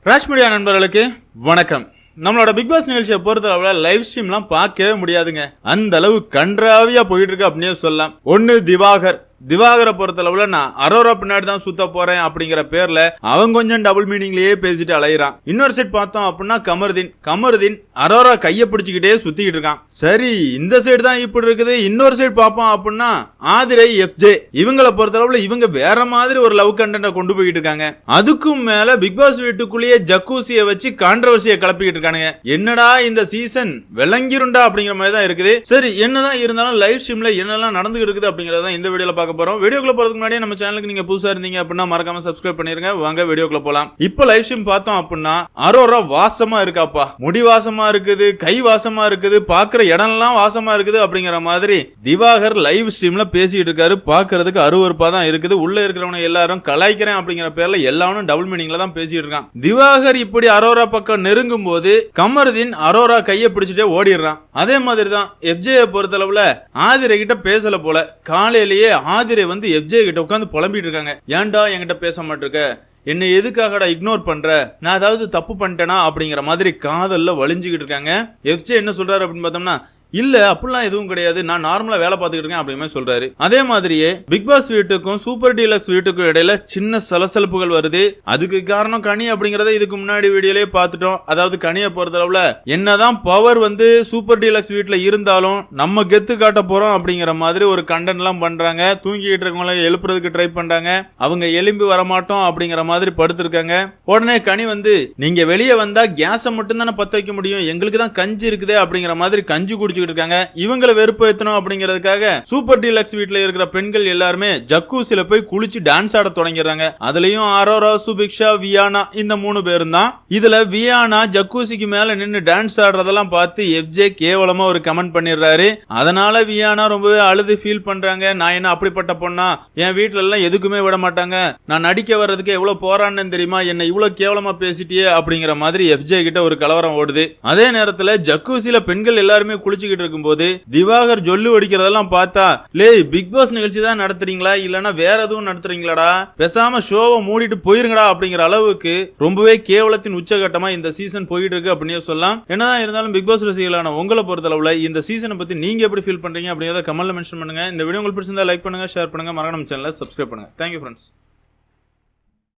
Rash media நண்பர்களுக்கு வணக்கம். நம்மளோட பிக் பாஸ் நிகழ்ச்சியை பொறுத்தளவுல லைவ் ஸ்ட்ரீம்லாம் பார்க்கவே முடியாதுங்க. அந்த அளவு கன்றாவியா போயிட்டு இருக்கு அப்படின்னே சொல்லலாம். ஒன்னு திவாகரை பொறுத்தளவுல நான் அரோரா பின்னாடி தான் சுத்த போறேன் அப்படிங்கிற பேர்ல அவன் கொஞ்சம் டபுள் மீனிங்லயே பேசிட்டு அலையிறான். இன்னொரு சைட் பார்த்தோம் அப்படின்னா கமருதீன் அரோரா கைய பிடிச்சுக்கிட்டே சுத்திக்கிட்டு இருக்கான். சரி, இந்த சைடு தான் இப்படி இருக்குது. இன்னொரு சைடு பார்ப்போம் அப்படின்னா ஆதிரை எஃப்ஜே இவங்களை பொறுத்தளவுல இவங்க வேற மாதிரி ஒரு லவ் கண்டென்ட் கொண்டு போயிட்டு இருக்காங்க. அதுக்கும் மேல பிக் பாஸ் வீட்டுக்குள்ளேயே ஜக்கூசியை வச்சு கான்ட்ரவர்சியை கிளப்பிக்கிட்டு இருக்கானுங்க. என்னடா இந்த சீசன் விளங்கிருண்டா அப்படிங்கிற மாதிரி தான் இருக்குது. சரி, என்னதான் இருந்தாலும் லைவ் ஸ்ட்ரீம்ல என்னெல்லாம் நடந்துகிட்டு இருக்குது அப்படிங்கறத இந்த வீடியோல போறோம். வீடியோக்குள்ள போறதுக்கு முன்னாடி நம்ம சேனலுக்கு நீங்க புதுசா இருந்தீங்க அப்படின்னா மறக்காம சப்ஸ்கிரைப் பண்ணிருங்க. வாங்க வீடியோக்குள்ள போலாம். இப்போ லைவ் ஸ்ட்ரீம் பார்த்தோம் அப்படின்னா அரோரா வாசமா இருக்காப்பா. முடி வாசமா இருக்குது, கை வாசமா இருக்குது, பாக்குற இடம் எல்லாம் வாசமா இருக்குது அப்படிங்கிற மாதிரி திவாகர் லைவ் ஸ்ட்ரீம்ல பேசிட்டு இருக்காரு. பாக்குறதுக்கு அருவருப்பா தான் இருக்குது. உள்ள இருக்கிறவங்க எல்லாரும் கலாய்க்கிறேன் அப்படிங்கிற பேர்ல எல்லாரும் டபுள் மீனிங்ல தான் பேசிட்டு இருக்கான். திவாகர் இப்படி அரோரா பக்கம் நெருங்கும் போது கமருதீன் அரோரா கையை பிடிச்சிட்டே ஓடிடுறான். அதே மாதிரி தான் எஃப்ஜே பொறுத்தளவுல ஆதிரை கிட்ட பேசல போல. காலையிலேயே ஆதிரை வந்து எஃப்ஜே கிட்ட உட்காந்து புலம்பிட்டு இருக்காங்க. ஏன்டா என்கிட்ட பேச மாட்டிருக்க, என்னை எதுக்காகடா இக்னோர் பண்ற, நான் ஏதாவது தப்பு பண்ணிட்டேனா அப்படிங்கிற மாதிரி காதல்ல வலிஞ்சுக்கிட்டு இருக்காங்க. எஃப்ஜே என்ன சொல்றாரு அப்படின்னு பார்த்தோம்னா, இல்ல அப்படிலாம் எதுவும் கிடையாது, நான் நார்மலா வேலை பார்த்துக்கிட்டு இருக்கேன் அப்படிங்கிற சொல்றாரு. அதே மாதிரியே பிக் பாஸ் வீட்டுக்கும் சூப்பர் டீலக்ஸ் வீட்டுக்கும் இடையில சின்ன சலசலப்புகள் வருது. அதுக்கு காரணம் கனி அப்படிங்கறத இதுக்கு முன்னாடி வீடியோலயே பார்த்துட்டோம். அதாவது கனியை பொறுத்தளவுல என்னதான் பவர் வந்து சூப்பர் டீலக்ஸ் வீட்டுல இருந்தாலும் நம்ம கெத்து காட்ட போறோம் அப்படிங்கிற மாதிரி ஒரு கண்டென்ட் எல்லாம் பண்றாங்க. தூங்கிட்டு இருக்கவங்கள எழுப்புறதுக்கு ட்ரை பண்றாங்க. அவங்க எலும்பி வரமாட்டோம் அப்படிங்கிற மாதிரி படுத்திருக்காங்க. உடனே கனி வந்து நீங்க வெளியே வந்தா கேஸை மட்டும் தானே பத்த வைக்க முடியும், எங்களுக்கு தான் கஞ்சி இருக்குதே அப்படிங்கிற மாதிரி கஞ்சி குடிச்சு இருக்காங்க. இவங்களை வெறுப்பேத்தணும் அப்படிங்கிறதுக்காக சூப்பர் டீலக்ஸ் வீட்ல இருக்கிற பெண்கள் எல்லாருமே ஜக்கூசில போய் குளிச்சு டான்ஸ் ஆட தொடங்கிடுறாங்க. அதுலயும் அரோரா, சுபிக்ஷா, வியானா இந்த 3 பேரும் தான். இதுல வியானா ஜக்கூசிக்கு மேல நின்னு டான்ஸ் ஆடுறதெல்லாம் பார்த்து எஃப்ஜே கேவலமா ஒரு கமெண்ட் பண்ணிடுறாரு. அதனால வியானா ரொம்பவே அழுது ஃபீல் பண்றாங்க. நான் என்ன அப்படிப்பட்ட பொண்ணா, என் வீட்டுல எல்லாம் எதுக்குமே விட மாட்டாங்க, நான் நடிக்க வர்றதுக்கு எவ்வளவு போரான்னு தெரியுமா, என்ன இவ்வளவு கேவலமா பேசிட்டியே அப்படிங்கிற மாதிரி எஃப்ஜே கிட்ட ஒரு கலவரம் ஓடுது. அதே நேரத்துல ஜக்கூசில பெண்கள் எல்லாருமே குளிச்சு இருக்கும்போது திவாகர் ஜொல்லு அடிக்கிறதெல்லாம் பார்த்தா, லே பிக் பாஸ் நிகழ்ச்சி தான் நடத்துறீங்களா இல்லனா வேற எதுவும் நடத்துறீங்களாடா, பேசாம ஷோவை மூடிட்டு போயிருங்கடா அப்படிங்கிற அளவுக்கு ரொம்பவே கேவலத்தின் உச்சகட்டமா இந்த சீசன் போயிட்டு இருக்கு அப்படின்னு சொல்லலாம். என்னதான் இருந்தாலும் பிக் பாஸ் ரசிகர்களான உங்களை பொறுத்தளவுல இந்த சீசனை பத்தி நீங்க எப்படி ஃபீல் பண்றீங்க அப்படிங்கறத கமெண்ட்ல மென்ஷன் பண்ணுங்க. இந்த வீடியோ உங்களுக்கு பிடிச்சிருந்தா லைக் பண்ணுங்க, ஷேர் பண்ணுங்க, மறக்காம சேனலை சப்ஸ்கிரைப் பண்ணுங்க. Thank you friends.